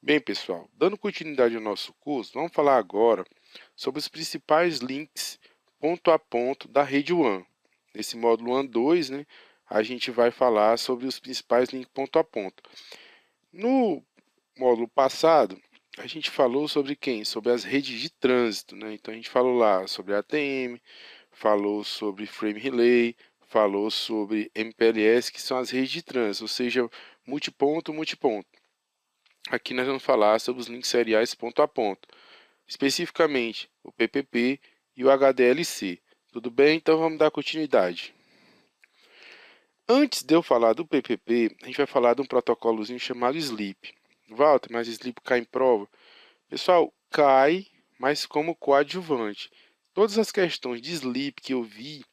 Bem, pessoal, dando continuidade ao nosso curso, vamos falar agora sobre os principais links ponto a ponto da rede WAN. Nesse módulo WAN 2, né, a gente vai falar sobre os principais links ponto a ponto. No módulo passado, a gente falou sobre quem? Sobre as redes de trânsito, né? Então a gente falou lá sobre ATM, falou sobre Frame Relay, falou sobre MPLS, que são as redes de trânsito, ou seja, multiponto, multiponto. Aqui nós vamos falar sobre os links seriais ponto a ponto, especificamente o PPP e o HDLC. Tudo bem? Então vamos dar continuidade. Antes de eu falar do PPP, a gente vai falar de um protocolozinho chamado SLEEP. Walter, mas SLEEP cai em prova? Pessoal, cai, mas como coadjuvante. Todas as questões de SLEEP que eu vi,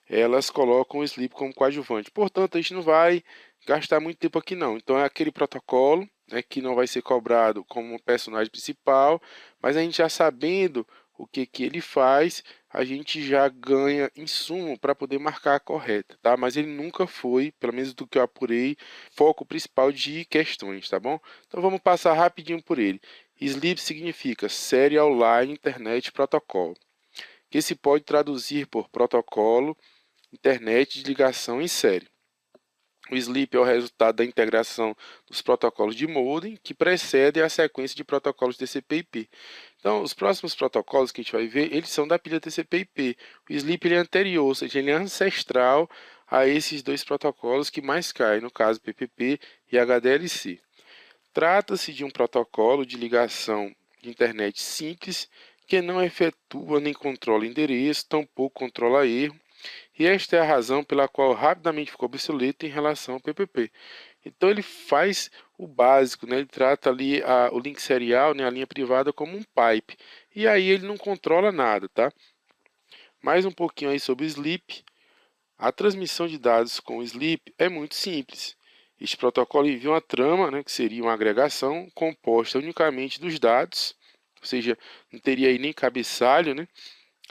elas colocam o SLEEP como coadjuvante. Portanto, a gente não vai gastar muito tempo aqui não. Então é aquele protocolo, né, que não vai ser cobrado como personagem principal, mas a gente já sabendo o que ele faz, a gente já ganha insumo para poder marcar a correta, tá? Mas ele nunca foi, pelo menos do que eu apurei, foco principal de questões, tá bom? Então vamos passar rapidinho por ele. SLEEP significa Serial Line Internet Protocol, que se pode traduzir por protocolo internet de ligação em série. O SLEEP é o resultado da integração dos protocolos de modem que precedem a sequência de protocolos TCP/IP. Então, os próximos protocolos que a gente vai ver, eles são da pilha TCP/IP. O SLEEP ele é anterior, ou seja, ele é ancestral a esses dois protocolos que mais caem, no caso PPP e HDLC. Trata-se de um protocolo de ligação de internet simples que não efetua nem controla endereço, tampouco controla erro, e esta é a razão pela qual rapidamente ficou obsoleto em relação ao PPP. Então ele faz o básico, né? Ele trata ali o link serial, né? A linha privada como um pipe. E aí ele não controla nada, tá? Mais um pouquinho aí sobre o Sleep. A transmissão de dados com o Sleep é muito simples. Este protocolo envia uma trama, né, que seria uma agregação composta unicamente dos dados, ou seja, não teria aí nem cabeçalho, né,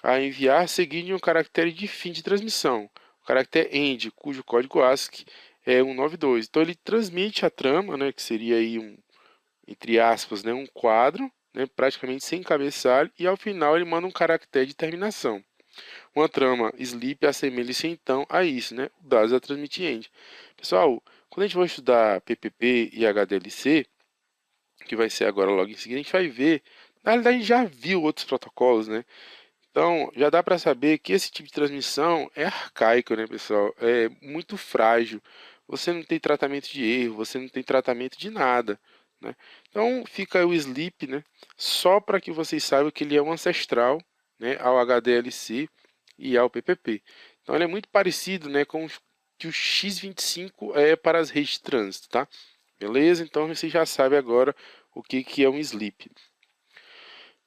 a enviar seguindo um caractere de fim de transmissão, o caractere end, cujo código ASCII é 192. Então ele transmite a trama, né, que seria aí entre aspas, né, um quadro, né, praticamente sem cabeçalho, e ao final ele manda um caractere de terminação. Uma trama sleep assemelha-se então a isso, né, o dados a transmitir end. Pessoal, quando a gente vai estudar PPP e HDLC, que vai ser agora logo em seguida, a gente vai ver, na realidade a gente já viu outros protocolos, né, então, já dá para saber que esse tipo de transmissão é arcaico, né, pessoal? É muito frágil. Você não tem tratamento de erro, você não tem tratamento de nada, né? Então, fica aí o sleep, né? Só para que vocês saibam que ele é um ancestral, né, ao HDLC e ao PPP. Então, ele é muito parecido, né, com o que o X25 é para as redes de trânsito, tá? Beleza? Então, você já sabe agora o que é um sleep.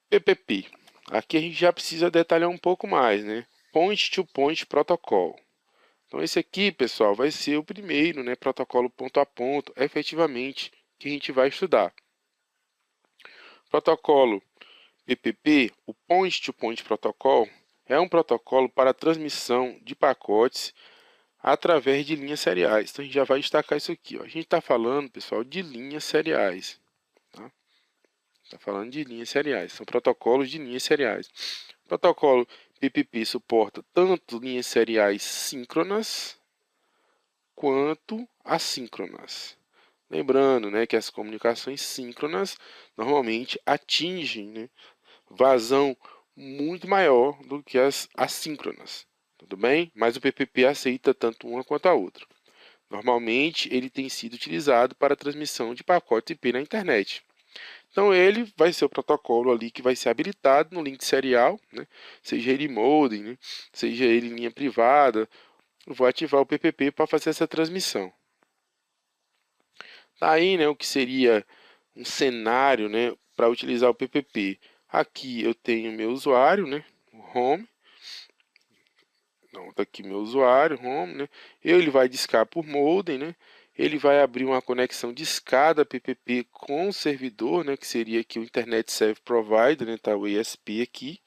PPP. Aqui a gente já precisa detalhar um pouco mais, né? Point to Point Protocol. Então esse aqui, pessoal, vai ser o primeiro, né, protocolo ponto a ponto, efetivamente, que a gente vai estudar. Protocolo PPP, o Point to Point Protocol, é um protocolo para transmissão de pacotes através de linhas seriais. Então a gente já vai destacar isso aqui, ó. A gente está falando, pessoal, de linhas seriais, tá? Está falando de linhas seriais, são protocolos de linhas seriais. O protocolo PPP suporta tanto linhas seriais síncronas quanto assíncronas. Lembrando, né, que as comunicações síncronas normalmente atingem, né, vazão muito maior do que as assíncronas. Tudo bem? Mas o PPP aceita tanto uma quanto a outra. Normalmente ele tem sido utilizado para a transmissão de pacotes IP na internet. Então ele vai ser o protocolo ali que vai ser habilitado no link serial, né? Seja ele modem, né? Seja ele em linha privada. Eu vou ativar o PPP para fazer essa transmissão. Tá aí, né, o que seria um cenário, né, para utilizar o PPP. Aqui eu tenho meu usuário, né, o home. Não, tá aqui meu usuário, home, né? Ele vai discar por modem, né? Ele vai abrir uma conexão de escada PPP com o servidor, né? Que seria aqui o Internet Service Provider, né? Tá o ISP aqui.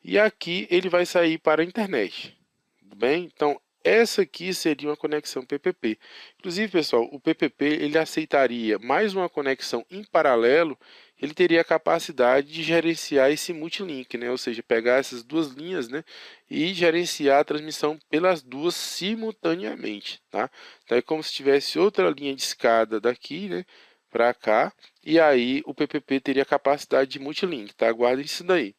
E aqui ele vai sair para a internet. Tudo bem? Então, essa aqui seria uma conexão PPP. Inclusive, pessoal, o PPP ele aceitaria mais uma conexão em paralelo, ele teria a capacidade de gerenciar esse multilink, né? Ou seja, pegar essas duas linhas, né? E gerenciar a transmissão pelas duas simultaneamente, tá? Então é como se tivesse outra linha de escada daqui, né? Para cá, e aí o PPP teria a capacidade de multilink, tá? Guardem isso daí.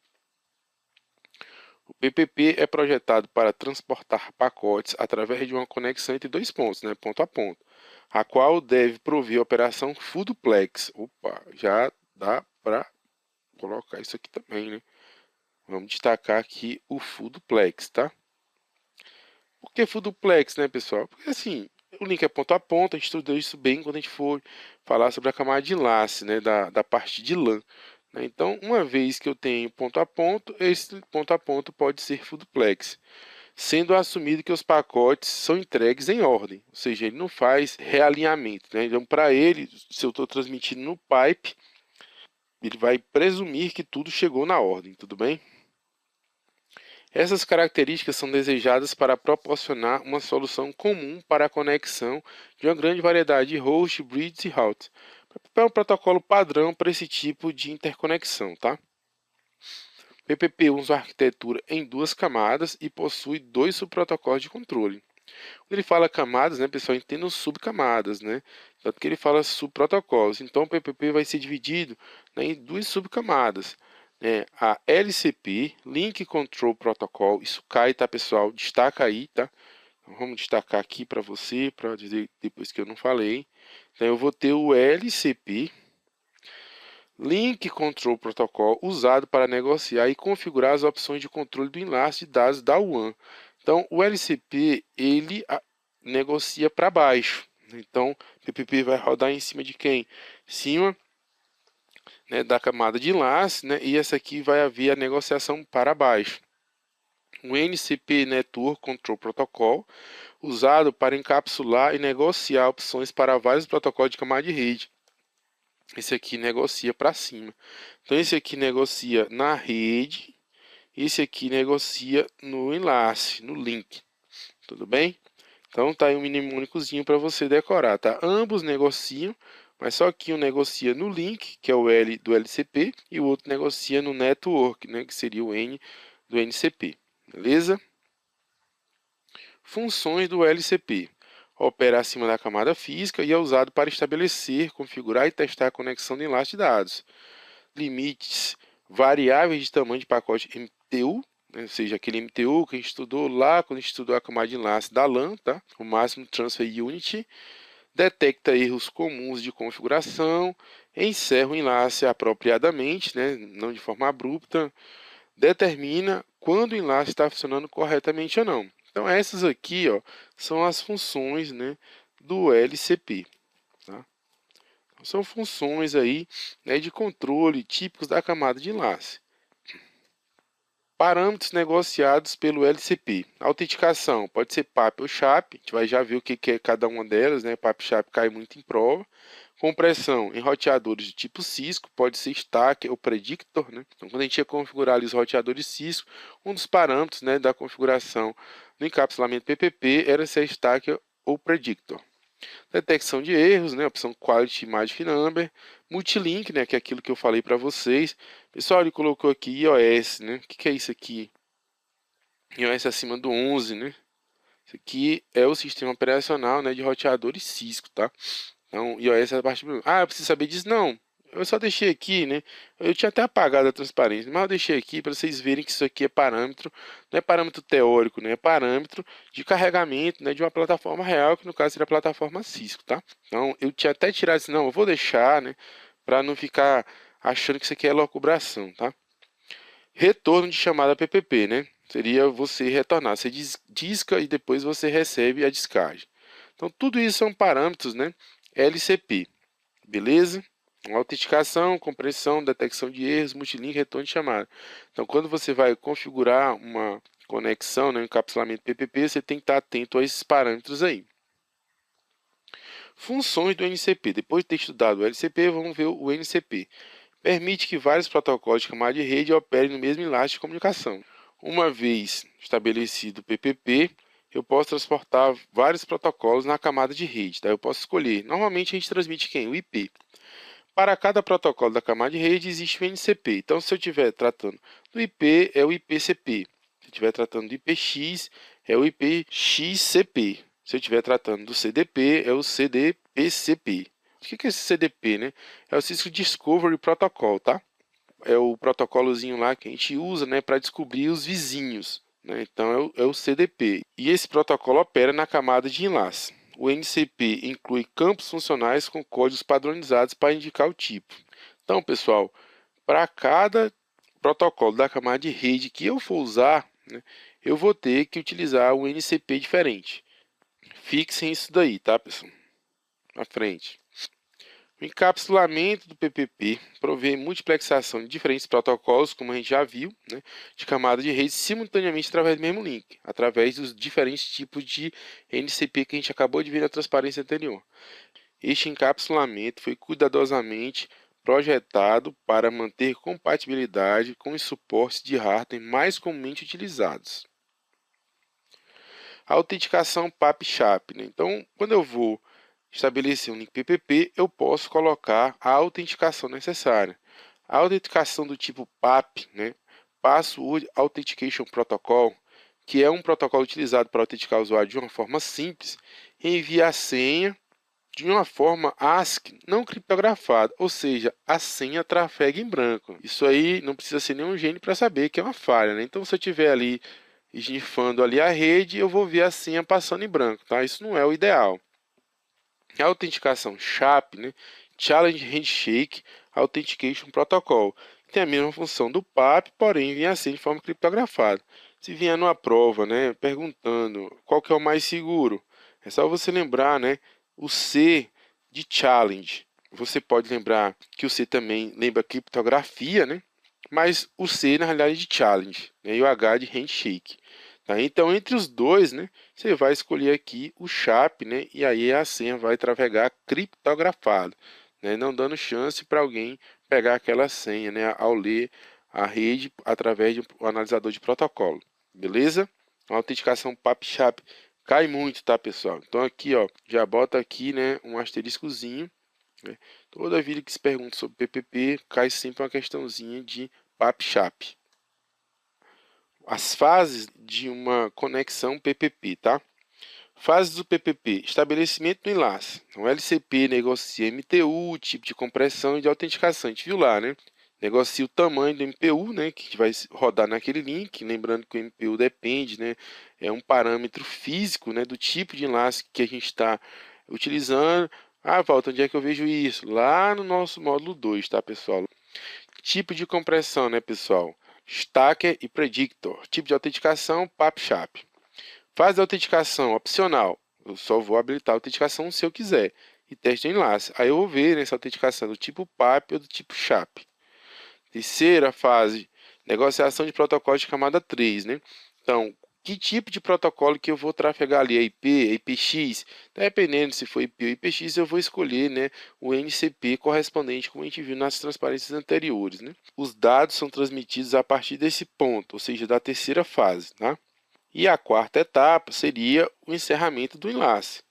O PPP é projetado para transportar pacotes através de uma conexão entre dois pontos, né, ponto a ponto, a qual deve prover a operação full duplex. Opa, já dá para colocar isso aqui também, né? Vamos destacar aqui o full duplex, tá? Por que full duplex, né, pessoal? Porque assim, o link é ponto a ponto, a gente estudou isso bem quando a gente for falar sobre a camada de enlace, né, da parte de LAN. Então, uma vez que eu tenho ponto a ponto, esse ponto a ponto pode ser full duplex, sendo assumido que os pacotes são entregues em ordem, ou seja, ele não faz realinhamento, né? Então, para ele, se eu estou transmitindo no pipe, ele vai presumir que tudo chegou na ordem, tudo bem? Essas características são desejadas para proporcionar uma solução comum para a conexão de uma grande variedade de hosts, bridges e routes. É um protocolo padrão para esse tipo de interconexão, tá? PPP usa uma arquitetura em duas camadas e possui dois subprotocolos de controle. Quando ele fala camadas, né, pessoal, entenda subcamadas, né? Tanto que ele fala subprotocolos. Então, o PPP vai ser dividido, né, em duas subcamadas, né? A LCP, Link Control Protocol, isso cai, tá, pessoal? Destaca aí, tá? Então, vamos destacar aqui para você, para dizer depois que eu não falei. Então, eu vou ter o LCP, Link Control Protocol, usado para negociar e configurar as opções de controle do enlace de dados da WAN. Então, o LCP, ele negocia para baixo. Então, o PPP vai rodar em cima de quem? Em cima, né, da camada de enlace, né, e essa aqui vai haver a negociação para baixo. O NCP Network Control Protocol, usado para encapsular e negociar opções para vários protocolos de camada de rede. Esse aqui negocia para cima. Então, esse aqui negocia na rede, esse aqui negocia no enlace, no link. Tudo bem? Então, tá aí um mnemônicozinho para você decorar, tá? Ambos negociam, mas só que um negocia no link, que é o L do LCP, e o outro negocia no network, né, que seria o N do NCP. Beleza? Funções do LCP. Opera acima da camada física e é usado para estabelecer, configurar e testar a conexão de enlace de dados. Limites variáveis de tamanho de pacote MTU, né, ou seja, aquele MTU que a gente estudou lá quando a gente estudou a camada de enlace da LAN, tá? O máximo Transfer Unit. Detecta erros comuns de configuração, encerra o enlace apropriadamente, né, não de forma abrupta, determina quando o enlace está funcionando corretamente ou não. Então, essas aqui, ó, são as funções, né, do LCP. Tá? São funções aí, né, de controle típicos da camada de enlace. Parâmetros negociados pelo LCP. Autenticação pode ser PAP ou SHAP, a gente vai já ver o que é cada uma delas, né? PAP e SHAP cai muito em prova. Compressão em roteadores do tipo Cisco, pode ser Stack ou Predictor, né? Então, quando a gente ia configurar ali os roteadores Cisco, um dos parâmetros, né, da configuração do encapsulamento PPP era ser Stack ou Predictor. Detecção de erros, né? Opção Quality Magic Number. Multilink, né? Que é aquilo que eu falei para vocês. Pessoal, ele colocou aqui iOS, né? O que é isso aqui? iOS acima do 11, né? Isso aqui é o sistema operacional, né, de roteadores Cisco, tá? Então, iOS é a parte... Ah, eu preciso saber disso? Não. Eu só deixei aqui, né? Eu tinha até apagado a transparência, mas eu deixei aqui para vocês verem que isso aqui é parâmetro, não é parâmetro teórico, né? É parâmetro de carregamento, né, de uma plataforma real, que no caso seria a plataforma Cisco, tá? Então, eu tinha até tirado isso, não, eu vou deixar, né, para não ficar achando que isso aqui é locubração, tá? Retorno de chamada PPP, né? Seria você retornar, você disca e depois você recebe a descarga. Então, tudo isso são parâmetros, né, LCP, beleza? Autenticação, compressão, detecção de erros, multilink, retorno de chamada. Então, quando você vai configurar uma conexão, né, um encapsulamento PPP, você tem que estar atento a esses parâmetros aí. Funções do NCP. Depois de ter estudado o LCP, vamos ver o NCP. Permite que vários protocolos de camada de rede operem no mesmo enlace de comunicação. Uma vez estabelecido o PPP, eu posso transportar vários protocolos na camada de rede, tá? Eu posso escolher. Normalmente a gente transmite quem? O IP. Para cada protocolo da camada de rede existe um NCP. Então, se eu estiver tratando do IP, é o IPCP. Se eu estiver tratando do IPX, é o IPXCP. Se eu estiver tratando do CDP, é o CDPCP. O que é esse CDP, né? É o Cisco Discovery Protocol, tá? É o protocolozinho lá que a gente usa, né, para descobrir os vizinhos, né? Então é o CDP. E esse protocolo opera na camada de enlace. O NCP inclui campos funcionais com códigos padronizados para indicar o tipo. Então, pessoal, para cada protocolo da camada de rede que eu for usar, né, eu vou ter que utilizar um NCP diferente. Fixem isso daí, tá, pessoal? Na frente. O encapsulamento do PPP provê multiplexação de diferentes protocolos, como a gente já viu, né, de camada de rede simultaneamente através do mesmo link, através dos diferentes tipos de NCP que a gente acabou de ver na transparência anterior. Este encapsulamento foi cuidadosamente projetado para manter compatibilidade com os suportes de hardware mais comumente utilizados. A autenticação PAP-SHAP, né? Então, quando eu vou estabelecer um link PPP, eu posso colocar a autenticação necessária. A autenticação do tipo PAP, né? Password Authentication Protocol, que é um protocolo utilizado para autenticar o usuário de uma forma simples, envia a senha de uma forma ASCII não criptografada, ou seja, a senha trafega em branco. Isso aí não precisa ser nenhum gênio para saber que é uma falha, né? Então, se eu tiver ali esnifando ali a rede, eu vou ver a senha passando em branco, tá? Isso não é o ideal. A autenticação SHAP, né? Challenge Handshake Authentication Protocol, tem a mesma função do PAP, porém vem assim de forma criptografada. Se vier numa prova, né, perguntando qual que é o mais seguro, é só você lembrar, né, o C de challenge. Você pode lembrar que o C também lembra criptografia, né? Mas o C na realidade é de challenge, né, e o H de handshake. Tá? Então, entre os dois, né, você vai escolher aqui o SHAP, né, e aí a senha vai trafegar criptografado, né, não dando chance para alguém pegar aquela senha, né, ao ler a rede através de um analisador de protocolo. Beleza? A autenticação PAP-SHAP cai muito, tá, pessoal? Então aqui, ó, já bota aqui, né, um asteriscozinho, né? Toda vida que se pergunta sobre PPP, cai sempre uma questãozinha de PAP-SHAP. As fases de uma conexão PPP, tá? Fases do PPP: estabelecimento do enlace. O LCP negocia MTU, tipo de compressão e de autenticação. A gente viu lá, né? Negocia o tamanho do MPU, né, que vai rodar naquele link. Lembrando que o MPU depende, né, é um parâmetro físico, né, do tipo de enlace que a gente está utilizando. Ah, Walter, onde é que eu vejo isso? Lá no nosso módulo 2, tá, pessoal? Tipo de compressão, né, pessoal? Stacker e Predictor. Tipo de autenticação, PAP-SHAP. Fase de autenticação opcional. Eu só vou habilitar a autenticação se eu quiser. E teste de enlace. Aí eu vou ver nessa autenticação do tipo PAP ou do tipo SHAP. Terceira fase, negociação de protocolo de camada 3, né? Então, que tipo de protocolo que eu vou trafegar ali? IP, IPX? Dependendo se for IP ou IPX, eu vou escolher, né, o NCP correspondente, como a gente viu nas transparências anteriores, né? Os dados são transmitidos a partir desse ponto, ou seja, da terceira fase, tá? E a quarta etapa seria o encerramento do enlace,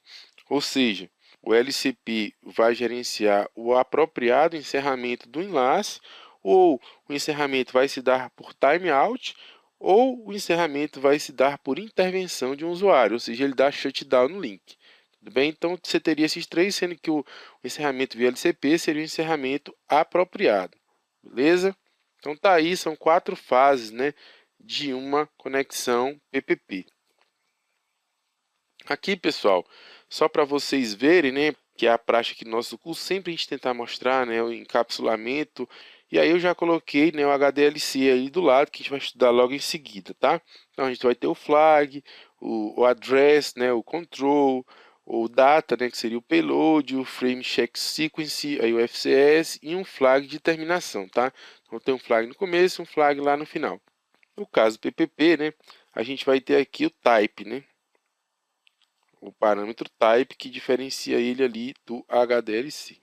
ou seja, o LCP vai gerenciar o apropriado encerramento do enlace, ou o encerramento vai se dar por timeout, ou o encerramento vai se dar por intervenção de um usuário, ou seja, ele dá shutdown no link. Tudo bem? Então, você teria esses três, sendo que o encerramento via LCP seria o encerramento apropriado. Beleza? Então, tá aí, são 4 fases, né, de uma conexão PPP. Aqui, pessoal, só para vocês verem, né, que é a prática que no nosso curso sempre a gente tentar mostrar, né, o encapsulamento. E aí eu já coloquei, né, o HDLC aí do lado, que a gente vai estudar logo em seguida, tá? Então a gente vai ter o flag, o address, né, o control, o data, né, que seria o payload, o frame check sequence, aí o FCS e um flag de terminação, tá? Então tem um flag no começo, um flag lá no final. No caso do PPP, né, a gente vai ter aqui o type, né? O parâmetro type que diferencia ele ali do HDLC.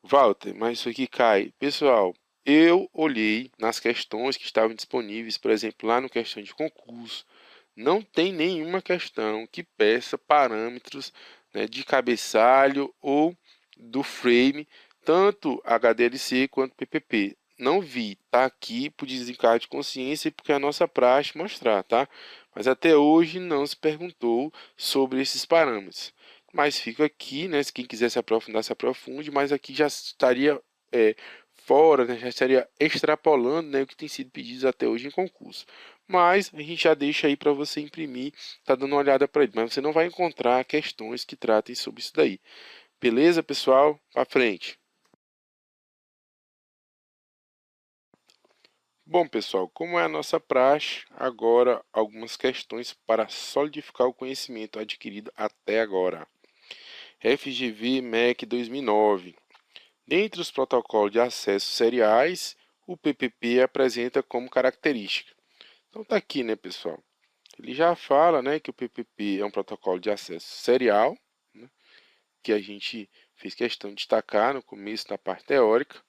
Walter, mas isso aqui cai. Pessoal, eu olhei nas questões que estavam disponíveis, por exemplo, lá no questão de concurso, não tem nenhuma questão que peça parâmetros, né, de cabeçalho ou do frame, tanto HDLC quanto PPP. Não vi, tá aqui por desencargo de consciência e porque a nossa praxe mostrar, tá? Mas até hoje não se perguntou sobre esses parâmetros. Mas fica aqui, né? Se quem quiser se aprofundar, se aprofunde, mas aqui já estaria fora, né, já estaria extrapolando, né, o que tem sido pedido até hoje em concurso. Mas a gente já deixa aí para você imprimir, tá dando uma olhada para ele, mas você não vai encontrar questões que tratem sobre isso daí. Beleza, pessoal? Para frente. Bom, pessoal, como é a nossa praxe, agora algumas questões para solidificar o conhecimento adquirido até agora. FGV MEC 2009. Dentre os protocolos de acesso seriais, o PPP apresenta como característica. Então tá aqui, né, pessoal? Ele já fala, né, que o PPP é um protocolo de acesso serial, né, que a gente fez questão de destacar no começo da parte teórica,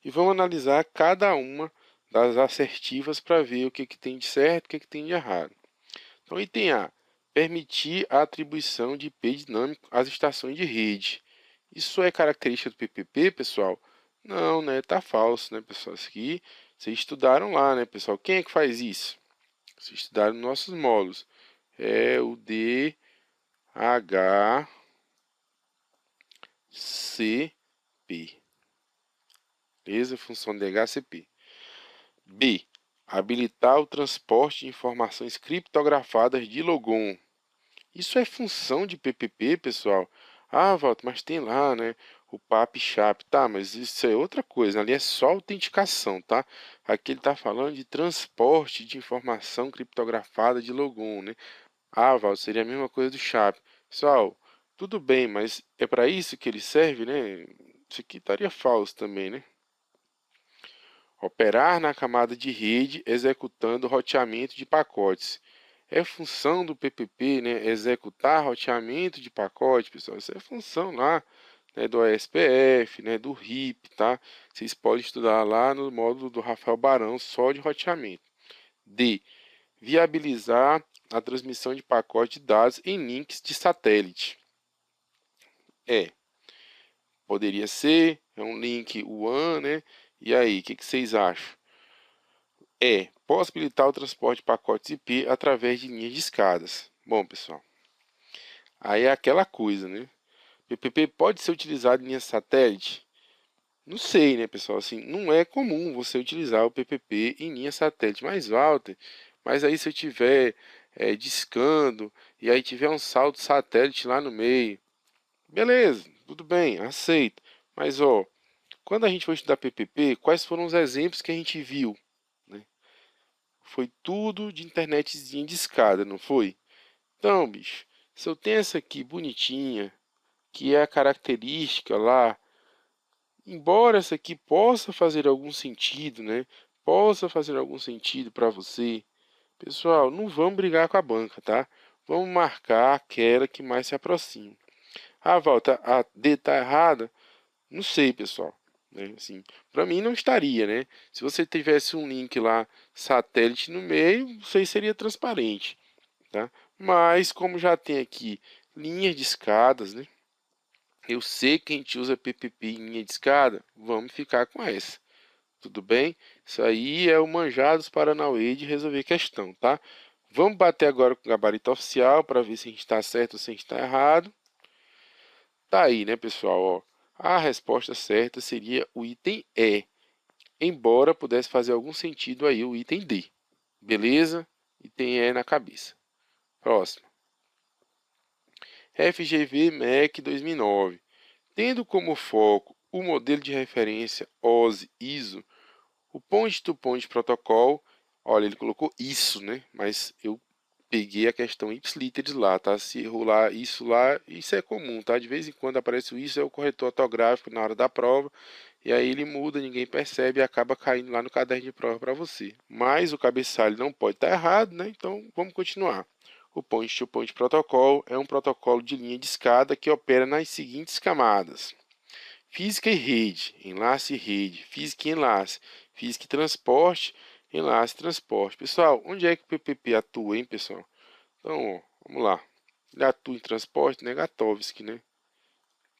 e vamos analisar cada uma das assertivas para ver o que tem de certo e o que tem de errado. Então, item A, permitir a atribuição de IP dinâmico às estações de rede. Isso é característica do PPP, pessoal? Não, né? Tá falso, né, pessoal? Isso aqui vocês estudaram lá, né, pessoal? Quem é que faz isso? Vocês estudaram nos nossos módulos. É o DHCP. Beleza? Função DHCP. B. Habilitar o transporte de informações criptografadas de logon. Isso é função de PPP, pessoal? Ah, Walter, mas tem lá, né? O PAP Chap, tá? Mas isso é outra coisa. Ali é só autenticação, tá? Aqui ele está falando de transporte de informação criptografada de logon, né? Ah, Walter, seria a mesma coisa do Chap. Pessoal, tudo bem, mas é para isso que ele serve, né? Isso aqui estaria falso também, né? Operar na camada de rede executando roteamento de pacotes. É função do PPP, né? Executar roteamento de pacote, pessoal. Isso é função lá, né, do ASPF, né, do RIP, tá? Vocês podem estudar lá no módulo do Rafael Barão só de roteamento. D. Viabilizar a transmissão de pacote de dados em links de satélite. Poderia ser, é um link WAN, né? E aí, o que vocês acham? Possibilitar o transporte de pacotes IP através de linhas de escadas. Bom, pessoal, aí é aquela coisa, né? PPP pode ser utilizado em linha satélite? Não sei, né, pessoal? Assim, não é comum você utilizar o PPP em linha satélite. Mas, Walter, mas aí se eu tiver discando e aí tiver um salto satélite lá no meio, beleza, tudo bem, aceito. Mas, ó, quando a gente for estudar PPP, quais foram os exemplos que a gente viu, né? Foi tudo de internetzinha de escada, não foi? Então, bicho, se eu tenho essa aqui bonitinha, que é a característica lá, embora essa aqui possa fazer algum sentido, né? Possa fazer algum sentido para você, pessoal, não vamos brigar com a banca, tá? Vamos marcar aquela que mais se aproxima. Ah, Walter, a D tá errada? Não sei, pessoal. Né? Assim, para mim não estaria, né? Se você tivesse um link lá satélite no meio, isso aí seria transparente, tá? Mas como já tem aqui linhas de escadas, né? Eu sei que a gente usa PPP em linha de escada, vamos ficar com essa. Tudo bem? Isso aí é o manjados Paranauê de resolver questão, tá? Vamos bater agora com o gabarito oficial para ver se a gente está certo ou se a gente está errado. Tá aí, né, pessoal? Ó, a resposta certa seria o item E, embora pudesse fazer algum sentido aí o item D. Beleza? Item E na cabeça. Próximo. FGV MEC 2009. Tendo como foco o modelo de referência OSI ISO, o point-to-point protocol, olha, ele colocou isso, né? Mas eu peguei a questão ipsiliteris lá, tá? Se rolar isso lá, isso é comum, tá? De vez em quando aparece o isso, é o corretor ortográfico na hora da prova, e aí ele muda, ninguém percebe e acaba caindo lá no caderno de prova para você. Mas o cabeçalho não pode estar errado, né? Então vamos continuar. O point-to-point protocol é um protocolo de linha de escada que opera nas seguintes camadas: física e rede, enlace e rede, física e enlace, física e transporte, enlace e transporte. Pessoal, onde é que o PPP atua, hein, pessoal? Então, ó, vamos lá. Ele atua em transporte Negatovski, né?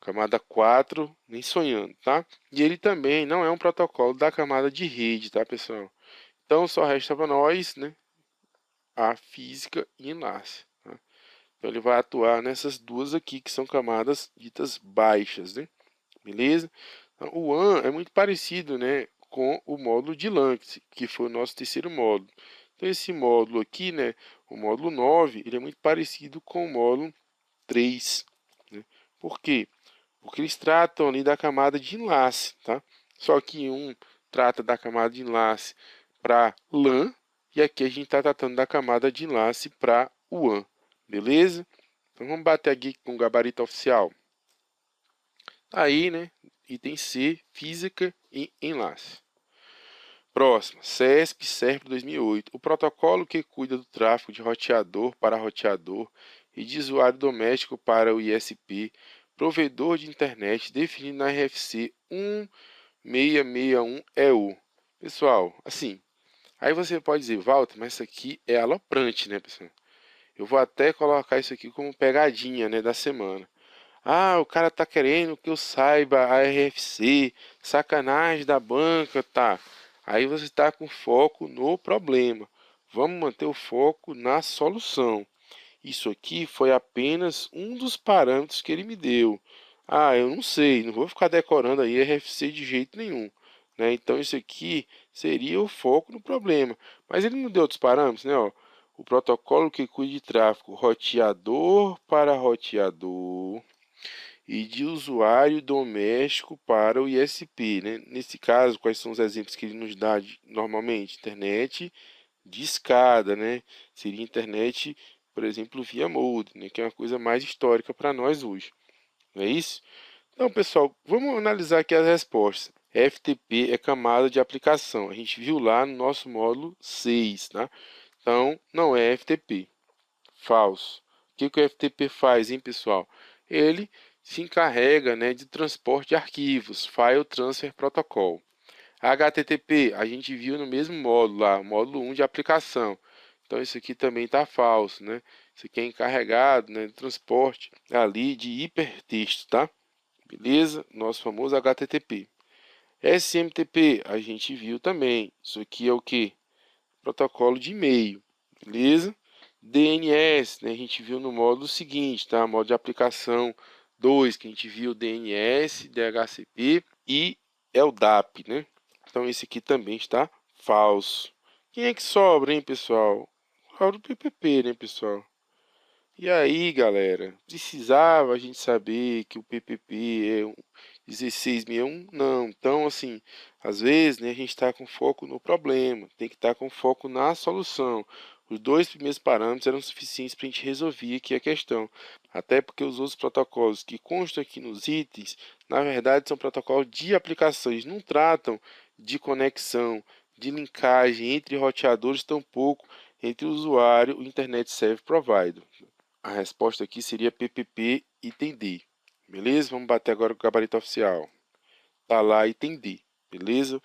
Camada 4, nem sonhando, tá? E ele também não é um protocolo da camada de rede, tá, pessoal? Então, só resta para nós, né, a física e enlace, tá? Então, ele vai atuar nessas duas aqui, que são camadas ditas baixas, né? Beleza? Então, o WAN é muito parecido, né, com o módulo de LAN, que foi o nosso terceiro módulo. Então, esse módulo aqui, né, o módulo 9, ele é muito parecido com o módulo 3, né? Por quê? Porque eles tratam ali da camada de enlace, tá? Só que um trata da camada de enlace para LAN e aqui a gente está tratando da camada de enlace para WAN, beleza? Então vamos bater aqui com o gabarito oficial. Tá aí, né? Item C, física e enlace. Próximo, CESP-CERP 2008. O protocolo que cuida do tráfego de roteador para roteador e de usuário doméstico para o ISP, provedor de internet, definido na RFC 1661-EU. Pessoal, assim, aí você pode dizer, Walter, mas isso aqui é aloprante, né, pessoal? Eu vou até colocar isso aqui como pegadinha, né, da semana. Ah, o cara tá querendo que eu saiba a RFC, sacanagem da banca, tá? Aí você está com foco no problema. Vamos manter o foco na solução. Isso aqui foi apenas um dos parâmetros que ele me deu. Ah, eu não sei, não vou ficar decorando aí RFC de jeito nenhum, né? Então isso aqui seria o foco no problema. Mas ele não deu outros parâmetros, né? Ó, o protocolo que cuida de tráfego roteador para roteador e de usuário doméstico para o ISP, né? Nesse caso, quais são os exemplos que ele nos dá normalmente? Internet de escada, né? Seria internet, por exemplo, via modem, né? Que é uma coisa mais histórica para nós hoje. Não é isso? Então, pessoal, vamos analisar aqui as respostas. FTP é camada de aplicação. A gente viu lá no nosso módulo 6, tá? Então, não é FTP. Falso. O que que o FTP faz, hein, pessoal? Ele se encarrega, né, de transporte de arquivos, File Transfer Protocol. HTTP, a gente viu no mesmo módulo lá, módulo 1 de aplicação. Então, isso aqui também está falso, né? Isso aqui é encarregado, né, de transporte ali de hipertexto, tá? Beleza? Nosso famoso HTTP. SMTP, a gente viu também. Isso aqui é o que? Protocolo de e-mail, beleza? DNS, né, a gente viu no módulo seguinte, tá? Modo de aplicação 2, que a gente viu DNS, DHCP e LDAP, né? Então esse aqui também está falso. Quem é que sobra, hein, pessoal? Sobra o PPP, né, pessoal? E aí, galera, precisava a gente saber que o PPP é um 1661? Não. Então, assim, às vezes, né, a gente está com foco no problema, tem que estar com foco na solução. Os dois primeiros parâmetros eram suficientes para a gente resolver aqui a questão. Até porque os outros protocolos que constam aqui nos itens, na verdade, são protocolos de aplicação. Eles não tratam de conexão, de linkagem entre roteadores, tampouco entre o usuário e o Internet Service Provider. A resposta aqui seria PPP item D. Beleza? Vamos bater agora com o gabarito oficial. Tá lá item D. Beleza?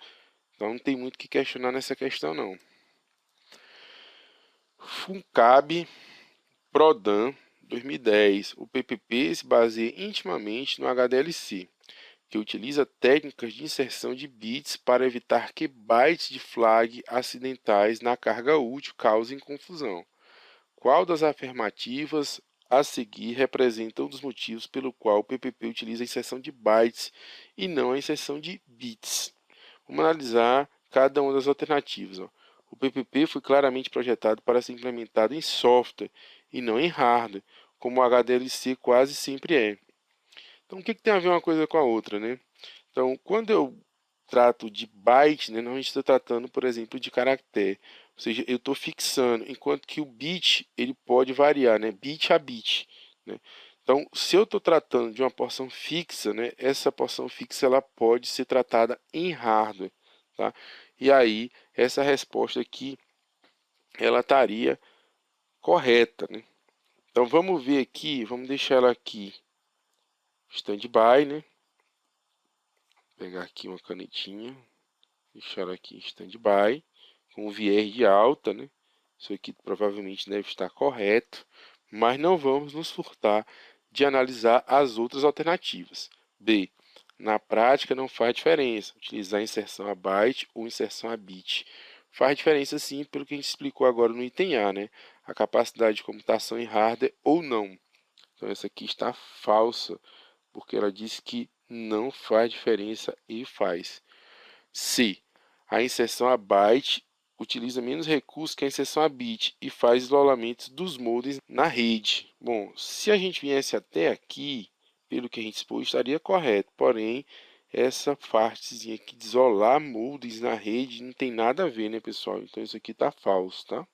Então não tem muito o que questionar nessa questão não. FUNCAB Prodan 2010. O PPP se baseia intimamente no HDLC, que utiliza técnicas de inserção de bits para evitar que bytes de flag acidentais na carga útil causem confusão. Qual das afirmativas a seguir representa um dos motivos pelo qual o PPP utiliza a inserção de bytes e não a inserção de bits? Vamos analisar cada uma das alternativas. Ó. O PPP foi claramente projetado para ser implementado em software e não em hardware, como o HDLC quase sempre é. Então, o que tem a ver uma coisa com a outra, né? Então, quando eu trato de byte, né, normalmente estou tratando, por exemplo, de caractere. Ou seja, eu estou fixando, enquanto que o bit ele pode variar, né, bit a bit. Né? Então, se eu estou tratando de uma porção fixa, né, essa porção fixa ela pode ser tratada em hardware. Tá? E aí, essa resposta aqui, ela estaria correta. Né? Então, vamos ver aqui, vamos deixar ela aqui standby, né? Pegar aqui uma canetinha, deixar ela aqui em standby, com o viés de alta, né? Isso aqui provavelmente deve estar correto, mas não vamos nos furtar de analisar as outras alternativas. B. Na prática não faz diferença utilizar inserção a byte ou inserção a bit. Faz diferença sim, pelo que a gente explicou agora no item A, né? A capacidade de computação em hardware ou não. Então essa aqui está falsa, porque ela diz que não faz diferença e faz. C. A inserção a byte utiliza menos recursos que a inserção a bit e faz isolamento dos modems na rede. Bom, se a gente viesse até aqui, pelo que a gente expôs, estaria correto. Porém, essa partezinha aqui de isolar modems na rede não tem nada a ver, né, pessoal? Então isso aqui está falso, tá?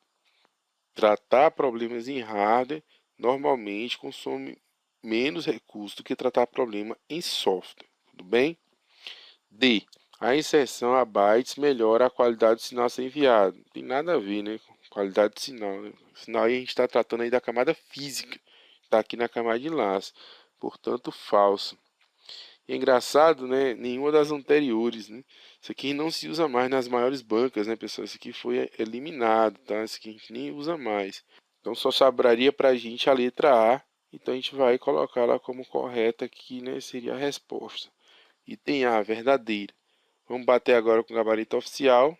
Tratar problemas em hardware normalmente consome menos recursos do que tratar problema em software. Tudo bem? D. A inserção a bytes melhora a qualidade do sinal a ser enviado. Não tem nada a ver, né, com qualidade do sinal, né? O sinal aí a gente está tratando aí da camada física. Está aqui na camada de enlace. Portanto, falso. E é engraçado, né? Nenhuma das anteriores, né? Isso aqui não se usa mais nas maiores bancas, né, pessoal? Isso aqui foi eliminado, tá? Isso aqui a gente nem usa mais. Então só sobraria para a gente a letra A. Então a gente vai colocar lá como correta aqui, né? Seria a resposta. Item A, verdadeira. Vamos bater agora com o gabarito oficial.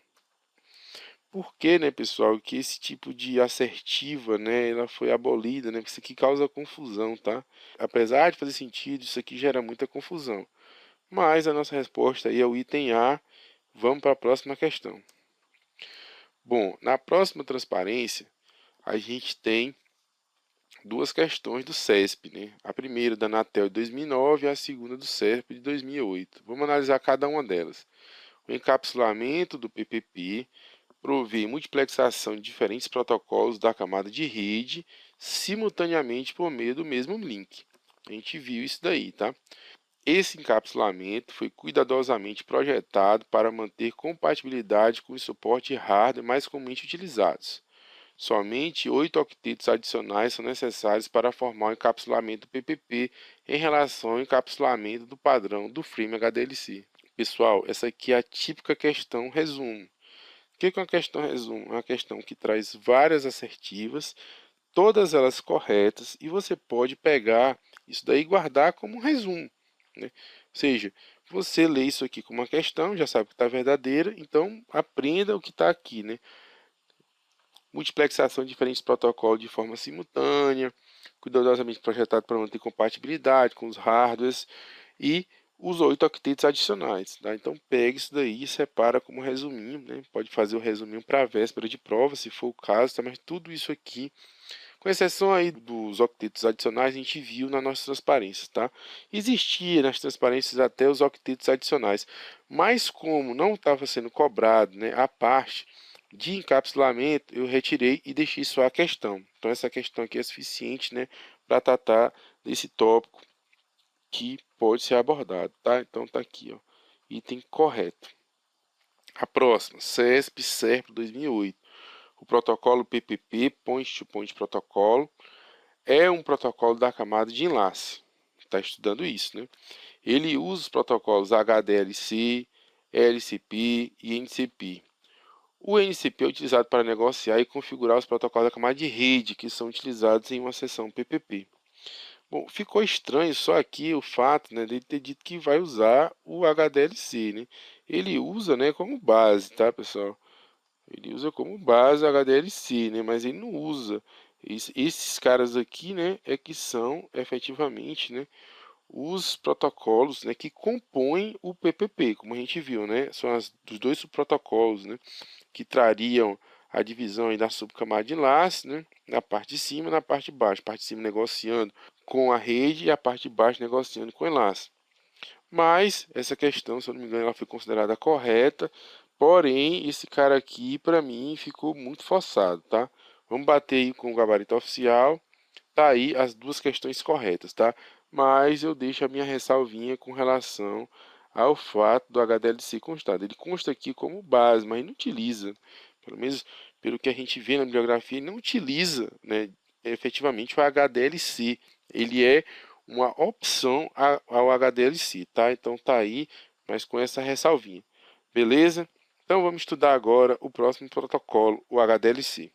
Por que, né, pessoal, que esse tipo de assertiva, né, ela foi abolida, né? Porque isso aqui causa confusão, tá? Apesar de fazer sentido, isso aqui gera muita confusão. Mas a nossa resposta aí é o item A. Vamos para a próxima questão. Bom, na próxima transparência, a gente tem duas questões do CESP, né? A primeira da Anatel de 2009 e a segunda do CESP de 2008. Vamos analisar cada uma delas. O encapsulamento do PPP provê multiplexação de diferentes protocolos da camada de rede simultaneamente por meio do mesmo link. A gente viu isso daí, tá? Esse encapsulamento foi cuidadosamente projetado para manter compatibilidade com o suporte hardware mais comumente utilizados. Somente 8 octetos adicionais são necessários para formar o encapsulamento PPP em relação ao encapsulamento do padrão do frame HDLC. Pessoal, essa aqui é a típica questão resumo. O que é uma questão resumo? É uma questão que traz várias assertivas, todas elas corretas, e você pode pegar isso daí e guardar como um resumo, né? Ou seja, você lê isso aqui como uma questão, já sabe que está verdadeira, então aprenda o que está aqui, né? Multiplexação de diferentes protocolos de forma simultânea, cuidadosamente projetado para manter compatibilidade com os hardwares e os 8 octetos adicionais, tá? Então pega isso daí e separa como resuminho, né? Pode fazer o resuminho para a véspera de prova, se for o caso, tá? Mas tudo isso aqui, com exceção aí dos octetos adicionais, a gente viu nas nossas transparências, tá? Existia nas transparências até os octetos adicionais, mas como não estava sendo cobrado, né, a parte de encapsulamento, eu retirei e deixei só a questão. Então essa questão aqui é suficiente, né, para tratar desse tópico que pode ser abordado, tá? Então tá aqui, ó, item correto. A próxima, CESP-CERP 2008. O protocolo PPP, Point-to-Point Protocolo, é um protocolo da camada de enlace. Está estudando isso, né? Ele usa os protocolos HDLC, LCP e NCP. O NCP é utilizado para negociar e configurar os protocolos da camada de rede que são utilizados em uma sessão PPP. Bom, ficou estranho só aqui o fato, né, dele ter dito que vai usar o HDLC, né? Ele usa, né, como base, tá, pessoal? Ele usa como base o HDLC, né, mas ele não usa. Esses caras aqui, né, é que são efetivamente, né, os protocolos, né, que compõem o PPP, como a gente viu, né? São os dois subprotocolos, né, que trariam a divisão aí da subcamada de enlace, né, na parte de cima e na parte de baixo. A parte de cima negociando com a rede e a parte de baixo negociando com o enlace. Mas essa questão, se eu não me engano, ela foi considerada correta, porém esse cara aqui para mim ficou muito forçado, tá? Vamos bater aí com o gabarito oficial. Tá aí as duas questões corretas, tá? Mas eu deixo a minha ressalvinha com relação ao fato do HDLC constado. Ele consta aqui como base, mas não utiliza, pelo menos pelo que a gente vê na bibliografia, ele não utiliza, né, efetivamente o HDLC. Ele é uma opção ao HDLC, tá? Então tá aí, mas com essa ressalvinha. Beleza? Então vamos estudar agora o próximo protocolo, o HDLC.